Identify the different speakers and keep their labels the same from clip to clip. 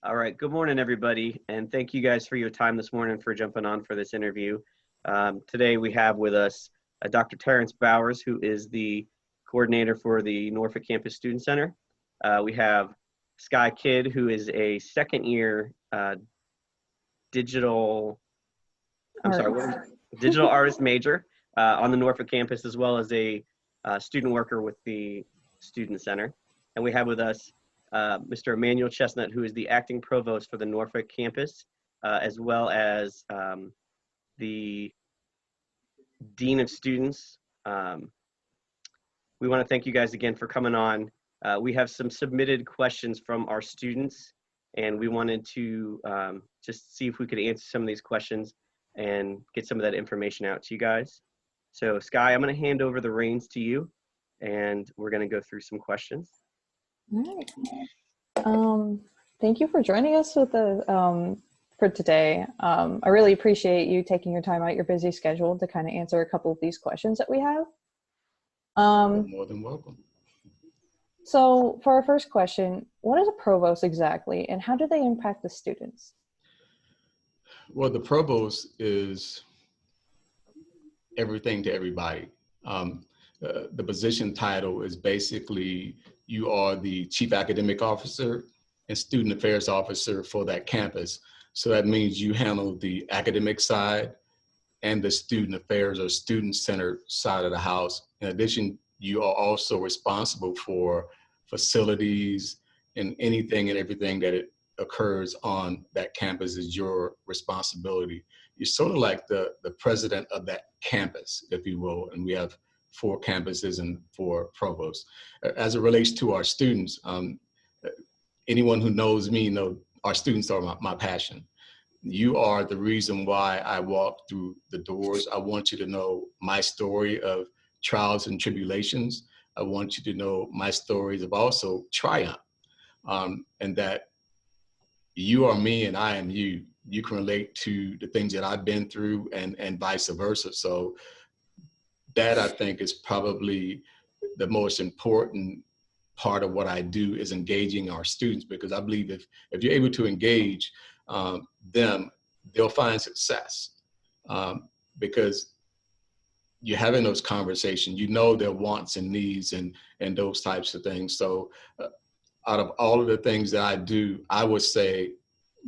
Speaker 1: All right, good morning, everybody, and thank you guys for your time this morning for jumping on for this interview. Today we have with us Dr. Terrence Bowers, who is the coordinator for the Norfolk Campus Student Center. We have Sky Kidd, who is a second-year digital artist major on the Norfolk campus, as well as a student worker with the Student Center. And we have with us Mr. Emanuel Chestnut, who is the acting provost for the Norfolk campus, as well as the dean of students. We want to thank you guys again for coming on. We have some submitted questions from our students, and we wanted to just see if we could answer some of these questions and get some of that information out to you guys. So Sky, I'm going to hand over the reins to you, and we're going to go through some questions.
Speaker 2: All right. Thank you for joining us with for today. I really appreciate you taking your time out your busy schedule to kind of answer a couple of these questions that we have.
Speaker 3: More than welcome.
Speaker 2: So for our first question, what is a provost exactly, and how do they impact the students?
Speaker 3: Well, the provost is everything to everybody. The position title is basically you are the chief academic officer and student affairs officer for that campus. So that means you handle the academic side and the student affairs or student-centered side of the house. In addition, you are also responsible for facilities and anything and everything that occurs on that campus is your responsibility. You're sort of like the president of that campus, if you will, and we have 4 campuses and 4 provosts. As it relates to our students, anyone who knows me know our students are my passion. You are the reason why I walk through the doors. I want you to know my story of trials and tribulations. I want you to know my stories of also triumph, and that you are me and I am you. You can relate to the things that I've been through and vice versa. So that, I think, is probably the most important part of what I do, is engaging our students, because I believe if you're able to engage them, they'll find success, because you're having those conversations, you know their wants and needs and those types of things. So out of all of the things that I do, I would say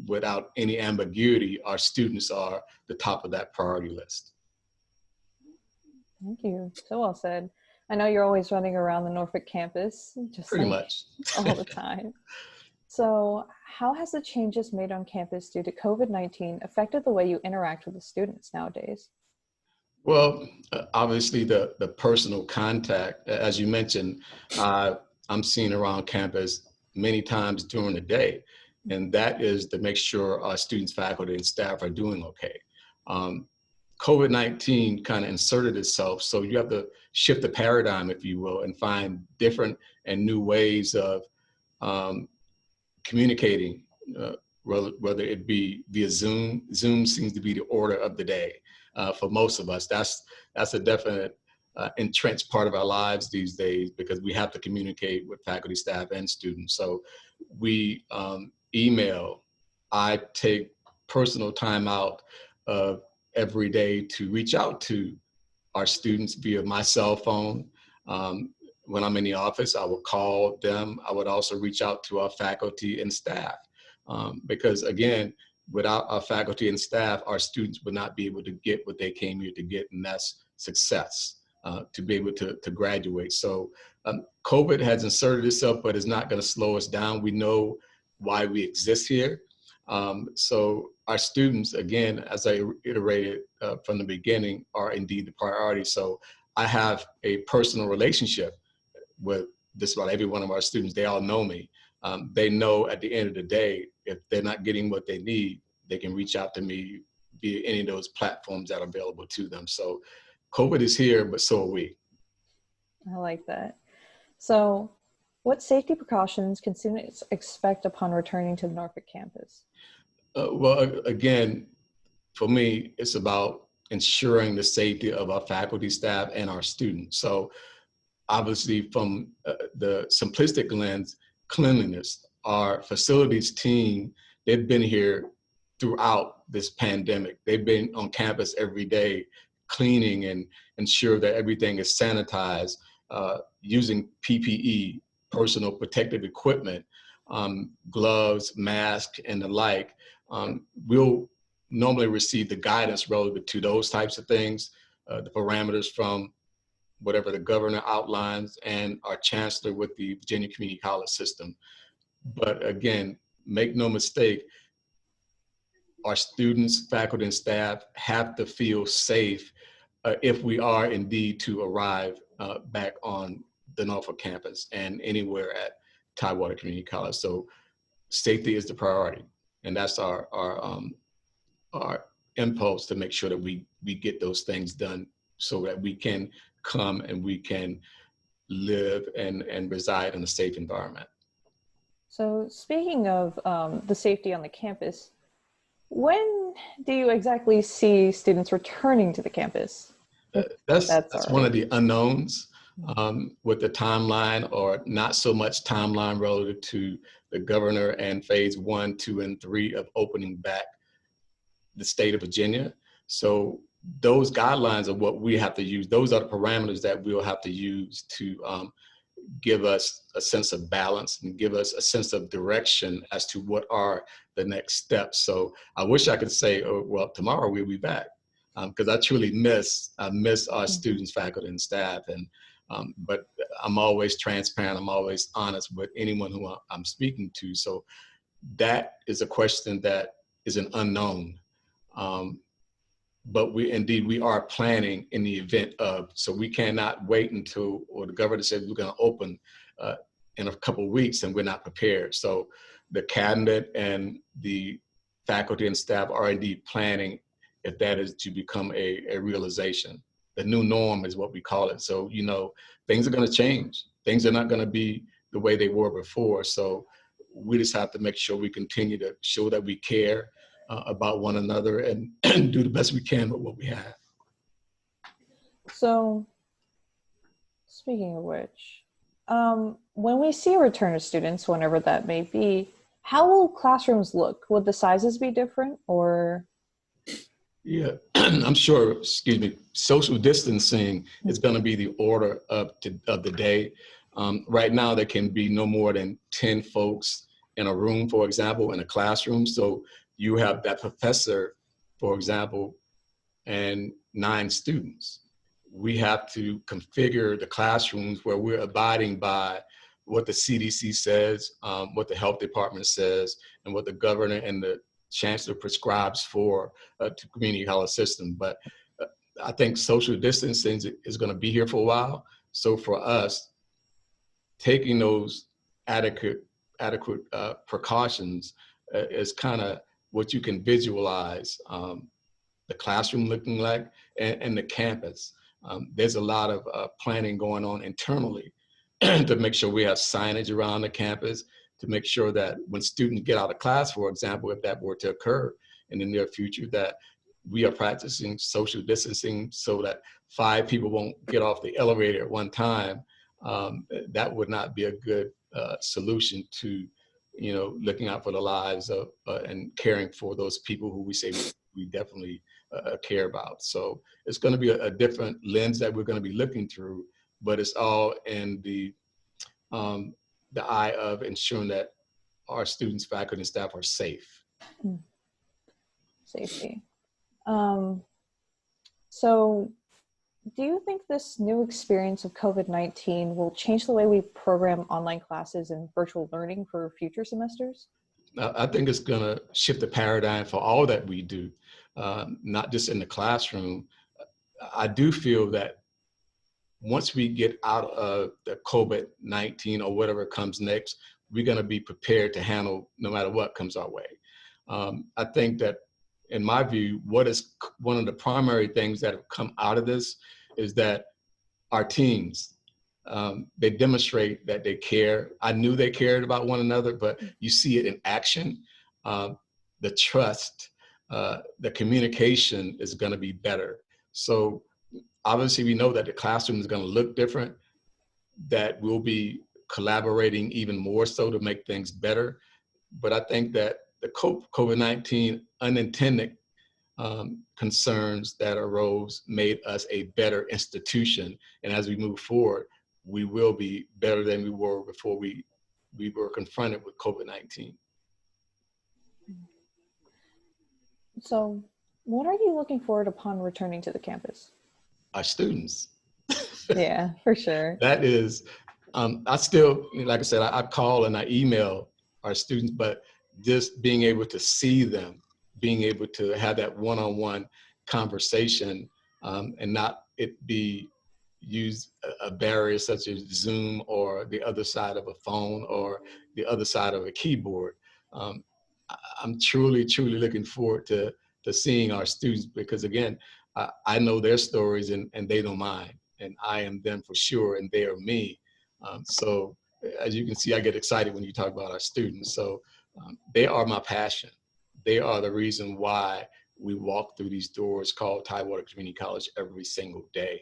Speaker 3: without any ambiguity, our students are the top of that priority list.
Speaker 2: Thank you. So well said. I know you're always running around the Norfolk campus, just
Speaker 3: pretty
Speaker 2: like
Speaker 3: much
Speaker 2: all the time. So how has the changes made on campus due to COVID-19 affected the way you interact with the students nowadays?
Speaker 3: Well, obviously the personal contact, as you mentioned, I'm seen around campus many times during the day, and that is to make sure our students, faculty, and staff are doing okay. COVID-19 kind of inserted itself, so you have to shift the paradigm, if you will, and find different and new ways of communicating, whether it be via Zoom. Zoom seems to be the order of the day for most of us. That's a definite entrenched part of our lives these days, because we have to communicate with faculty, staff, and students. So we email. I take personal time out every day to reach out to our students via my cell phone. When I'm in the office, I will call them. I would also reach out to our faculty and staff, because again, without our faculty and staff, our students would not be able to get what they came here to get, and that's success, to be able to graduate. So COVID has inserted itself, but it's not going to slow us down. We know why we exist here. So our students, again, as I iterated from the beginning, are indeed the priority. So I have a personal relationship with just about every one of our students. They all know me. They know at the end of the day, if they're not getting what they need, they can reach out to me via any of those platforms that are available to them. So COVID is here, but so are we.
Speaker 2: I like that. So what safety precautions can students expect upon returning to the Norfolk campus?
Speaker 3: Well, again, for me, it's about ensuring the safety of our faculty, staff, and our students. So obviously from the simplistic lens, cleanliness. our facilities team, they've been here throughout this pandemic. They've been on campus every day, cleaning and ensure that everything is sanitized, using PPE, personal protective equipment, gloves, masks, and the like. We'll normally receive the guidance relative to those types of things, the parameters from whatever the governor outlines and our chancellor with the Virginia Community College system. But again, make no mistake, our students, faculty, and staff have to feel safe if we are indeed to arrive back on the Norfolk campus and anywhere at Tidewater Community College. So safety is the priority. And that's our impulse to make sure that we get those things done so that we can come and we can live and reside in a safe environment.
Speaker 2: So speaking of the safety on the campus, when do you exactly see students returning to the campus?
Speaker 3: That's one of the unknowns with the timeline, or not so much timeline relative to the governor and phase 1, 2, and 3 of opening back the state of Virginia. So those guidelines are what we have to use. Those are the parameters that we'll have to use to give us a sense of balance and give us a sense of direction as to what are the next steps. So I wish I could say, oh, well, tomorrow we'll be back, because I truly miss our students, faculty, and staff. And but I'm always transparent. I'm always honest with anyone who I'm speaking to. So that is a question that is an unknown. But we are planning in the event of, so we cannot wait until, or the governor said we're going to open in a couple of weeks and we're not prepared. So the cabinet and the faculty and staff are indeed planning if that is to become a realization. The new norm is what we call it. So, you know, things are going to change. Things are not going to be the way they were before. So we just have to make sure we continue to show that we care about one another and do the best we can with what we have.
Speaker 2: So, speaking of which, when we see a return of students, whenever that may be, how will classrooms look? Would the sizes be different, or?
Speaker 3: Yeah, I'm sure, excuse me, social distancing is going to be the order of the day. Right now, there can be no more than 10 folks in a room, for example, in a classroom. So you have that professor, for example, and 9 students. We have to configure the classrooms where we're abiding by what the CDC says, what the health department says, and what the governor and the chancellor prescribes for to community college system. But I think social distancing is going to be here for a while. So for us, taking those adequate precautions is kind of what you can visualize the classroom looking like and the campus. There's a lot of planning going on internally to make sure we have signage around the campus, to make sure that when students get out of class, for example, if that were to occur in the near future, that we are practicing social distancing so that 5 people won't get off the elevator at one time. That would not be a good solution to, you know, looking out for the lives of and caring for those people who we say we definitely care about. So it's going to be a different lens that we're going to be looking through, but it's all in the eye of ensuring that our students, faculty, and staff are safe.
Speaker 2: Safety. So do you think this new experience of COVID-19 will change the way we program online classes and virtual learning for future semesters?
Speaker 3: I think it's going to shift the paradigm for all that we do, not just in the classroom. I do feel that once we get out of the COVID-19 or whatever comes next, we're going to be prepared to handle no matter what comes our way. I think that, in my view, what is one of the primary things that have come out of this is that our teams, they demonstrate that they care. I knew they cared about one another, but you see it in action. The trust, the communication is going to be better. So obviously we know that the classroom is going to look different, that we'll be collaborating even more so to make things better. But I think that the COVID-19 unintended concerns that arose made us a better institution. And as we move forward, we will be better than we were before we were confronted with COVID-19.
Speaker 2: So what are you looking forward upon returning to the campus?
Speaker 3: Our students.
Speaker 2: Yeah, for sure.
Speaker 3: That is, I still, like I said, I call and I email our students, but just being able to see them, being able to have that one-on-one conversation, and not it be use a barrier such as Zoom or the other side of a phone or the other side of a keyboard. I'm truly, truly looking forward to seeing our students, because again, I know their stories and they know mine, and I am them for sure, and they are me. So as you can see, I get excited when you talk about our students. So they are my passion. They are the reason why we walk through these doors called Tidewater Community College every single day.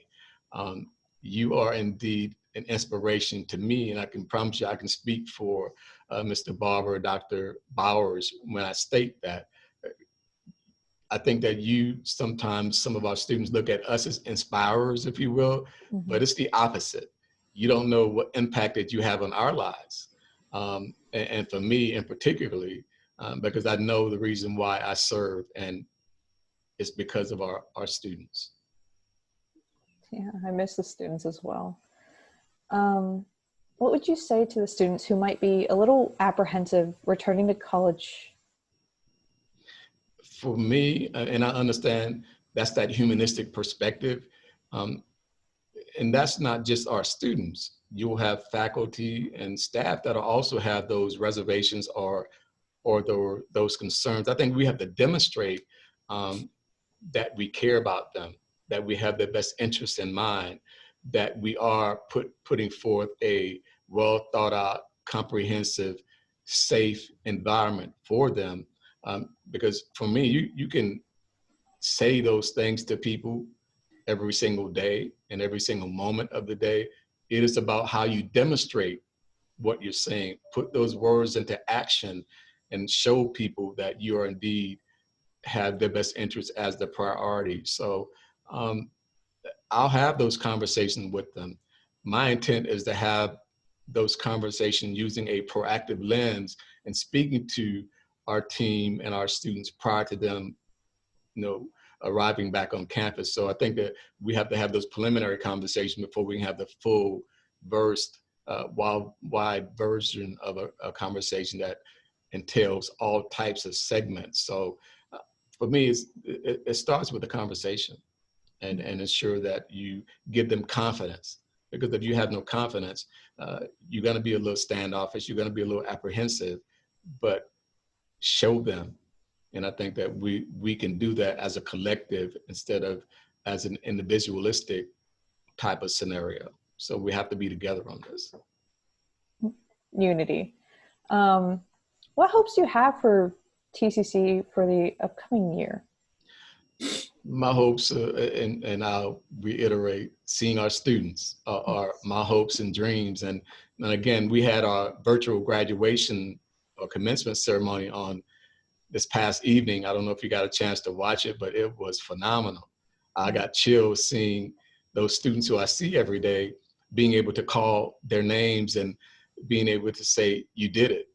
Speaker 3: You are indeed an inspiration to me, and I can promise you I can speak for Mr. Barber, Dr. Bowers when I state that. I think that sometimes some of our students look at us as inspirers, if you will, but it's the opposite. You don't know what impact that you have on our lives. And for me in particularly, because I know the reason why I serve, and it's because of our students.
Speaker 2: Yeah, I miss the students as well. What would you say to the students who might be a little apprehensive returning to college?
Speaker 3: For me, and I understand that's that humanistic perspective, and that's not just our students. You'll have faculty and staff that'll also have those reservations or those concerns. I think we have to demonstrate that we care about them, that we have their best interests in mind, that we are putting forth a well thought out, comprehensive, safe environment for them. Because for me, you can say those things to people every single day and every single moment of the day. It is about how you demonstrate what you're saying, put those words into action, and show people that you are indeed have their best interests as the priority. So I'll have those conversations with them. My intent is to have those conversations using a proactive lens and speaking to our team and our students prior to them, arriving back on campus. So I think that we have to have those preliminary conversations before we can have the full burst, wide version of a conversation that entails all types of segments. So for me, it starts with the conversation and ensure that you give them confidence. Because if you have no confidence, you're going to be a little standoffish, you're going to be a little apprehensive, but show them. And I think that we can do that as a collective instead of as an individualistic type of scenario. So we have to be together on this.
Speaker 2: Unity. What hopes do you have for TCC for the upcoming year?
Speaker 3: My hopes, and I'll reiterate, seeing our students are my hopes and dreams. And again, we had our virtual graduation or commencement ceremony on this past evening. I don't know if you got a chance to watch it, but it was phenomenal. I got chills seeing those students who I see every day, being able to call their names and being able to say, you did it.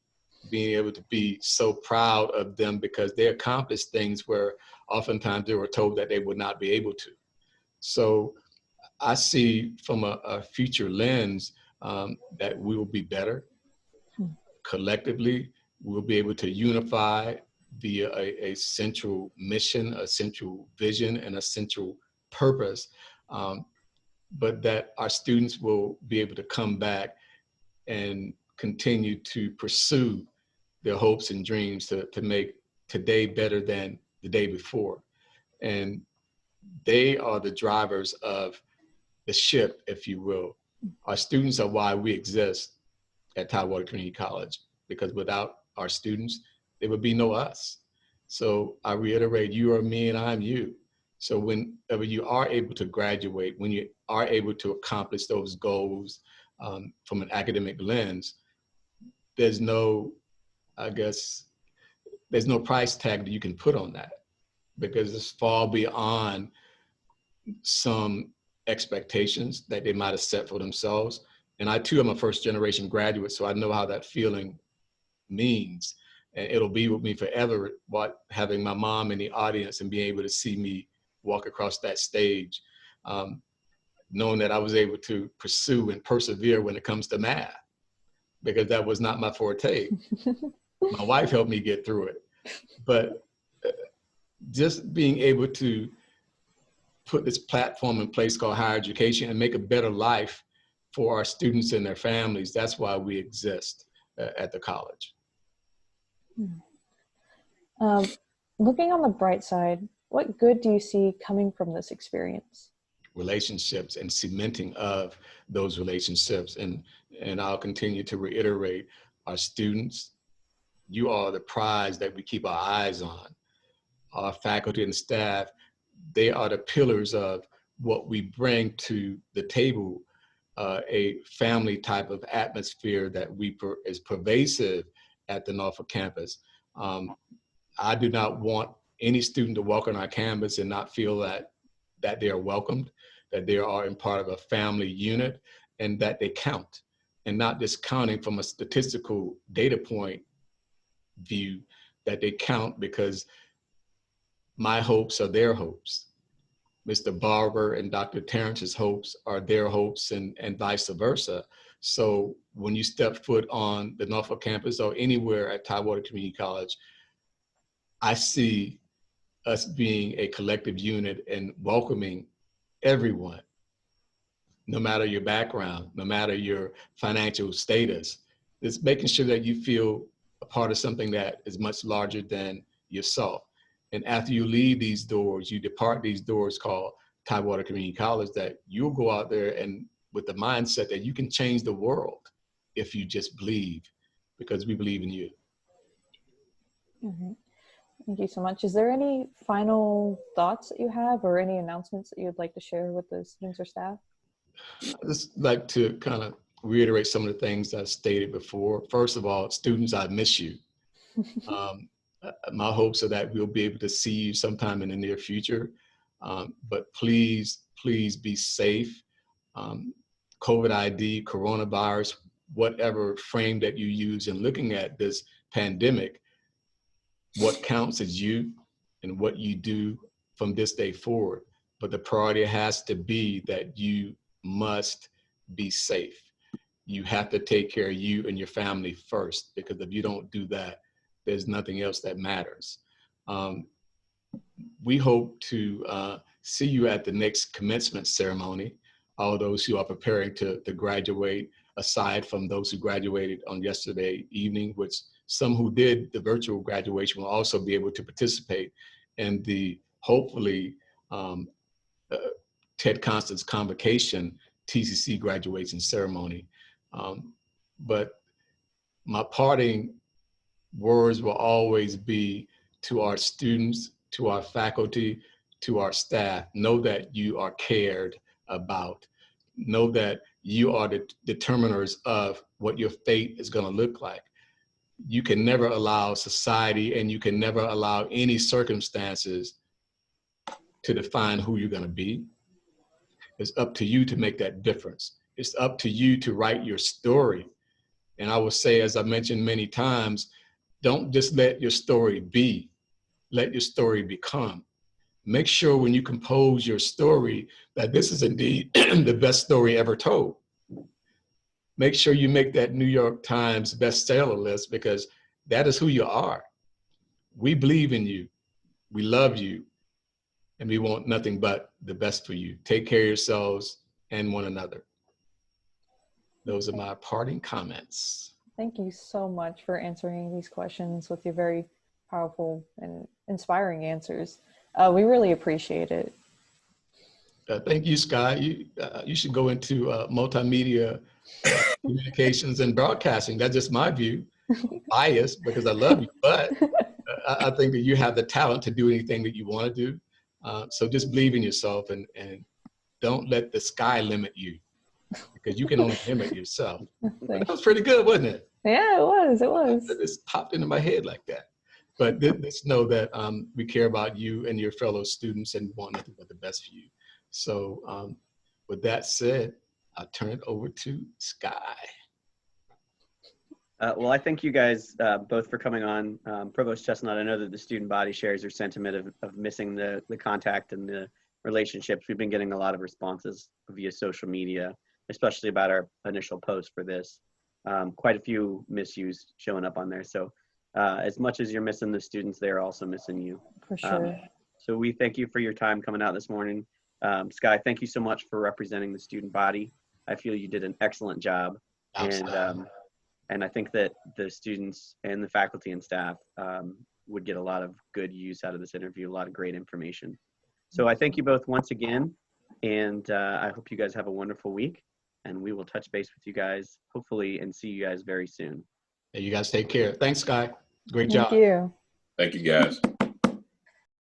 Speaker 3: Being able to be so proud of them because they accomplished things where oftentimes they were told that they would not be able to. So I see from a future lens that we will be better. Collectively, we'll be able to unify via a central mission, a central vision, and a central purpose, but that our students will be able to come back and continue to pursue their hopes and dreams to make today better than the day before. And they are the drivers of the ship, if you will. Our students are why we exist at Tidewater Community College, because without our students, there would be no us. So I reiterate, you are me and I'm you. So whenever you are able to graduate, when you are able to accomplish those goals, from an academic lens, there's no, I guess, there's no price tag that you can put on that, because it's far beyond some expectations that they might have set for themselves. And I too am a first generation graduate, so I know how that feeling means. And it'll be with me forever, having my mom in the audience and being able to see me walk across that stage, knowing that I was able to pursue and persevere when it comes to math, because that was not my forte. My wife helped me get through it. But just being able to put this platform in place called higher education and make a better life for our students and their families, that's why we exist at the college.
Speaker 2: Looking on the bright side, what good do you see coming from this experience?
Speaker 3: Relationships and cementing of those relationships. And I'll continue to reiterate, our students, you are the prize that we keep our eyes on. Our faculty and staff, they are the pillars of what we bring to the table, a family type of atmosphere that is pervasive at the Norfolk campus. I do not want any student to walk on our campus and not feel that they are welcomed, that they are in part of a family unit, and that they count, and not just counting from a statistical data point view, that they count because my hopes are their hopes. Mr. Barber and Dr. Terrence's hopes are their hopes, and vice versa. So when you step foot on the Norfolk campus or anywhere at Tidewater Community College, I see us being a collective unit and welcoming everyone, no matter your background, no matter your financial status. It's making sure that you feel a part of something that is much larger than yourself. And after you leave these doors, you depart these doors called Tidewater Community College, that you'll go out there and with the mindset that you can change the world if you just believe, because we believe in you.
Speaker 2: Mm-hmm. Thank you so much. Is there any final thoughts that you have, or any announcements that you'd like to share with the students or staff?
Speaker 3: I'd just like to kind of reiterate some of the things I stated before. First of all, students, I miss you. My hopes are that we'll be able to see you sometime in the near future. But please be safe. COVID ID, coronavirus, whatever frame that you use in looking at this pandemic, what counts is you and what you do from this day forward. But the priority has to be that you must be safe. You have to take care of you and your family first, because if you don't do that, there's nothing else that matters. We hope to see you at the next commencement ceremony. All those who are preparing to graduate, aside from those who graduated on yesterday evening, which some who did the virtual graduation will also be able to participate in the hopefully Ted Constance convocation TCC graduation ceremony. But my parting words will always be to our students, to our faculty, to our staff: know that you are cared about. Know that you are the determiners of what your fate is going to look like. You can never allow society, and you can never allow any circumstances to define who you're going to be. It's up to you to make that difference. It's up to you to write your story. And I will say, as I mentioned many times, don't just let your story be, let your story become. Make sure when you compose your story that this is indeed the best story ever told. Make sure you make that New York Times bestseller list, because that is who you are. We believe in you, we love you, and we want nothing but the best for you. Take care of yourselves and one another. Those are my parting comments.
Speaker 2: Thank you so much for answering these questions with your very powerful and inspiring answers. We really appreciate it.
Speaker 3: Thank you, Sky. You should go into multimedia communications and broadcasting. That's just my view. I'm biased because I love you, but I think that you have the talent to do anything that you want to do. So just believe in yourself, and don't let the sky limit you. because you can only mimic yourself. But
Speaker 2: Thanks.
Speaker 3: that was pretty good, wasn't it?
Speaker 2: Yeah, it was. It was.
Speaker 3: It just popped into my head like that. But just know that we care about you and your fellow students and want nothing but the best for you. So with that said, I'll turn it over to Sky.
Speaker 1: Well, I thank you guys both for coming on. Provost Chestnut, I know that the student body shares your sentiment of missing the contact and the relationships. We've been getting a lot of responses via social media, especially about our initial post for this. Quite a few misuse showing up on there. So as much as you're missing the students, they're also missing you.
Speaker 2: For sure.
Speaker 1: So we thank you for your time coming out this morning. Sky, thank you so much for representing the student body. I feel you did an excellent job. And I think that the students and the faculty and staff would get a lot of good use out of this interview, a lot of great information. So I thank you both once again, and I hope you guys have a wonderful week, and we will touch base with you guys, hopefully, and see you guys very soon.
Speaker 3: Hey, you guys take care. Thanks, Sky. Great job.
Speaker 2: Thank you.
Speaker 4: Thank you, guys.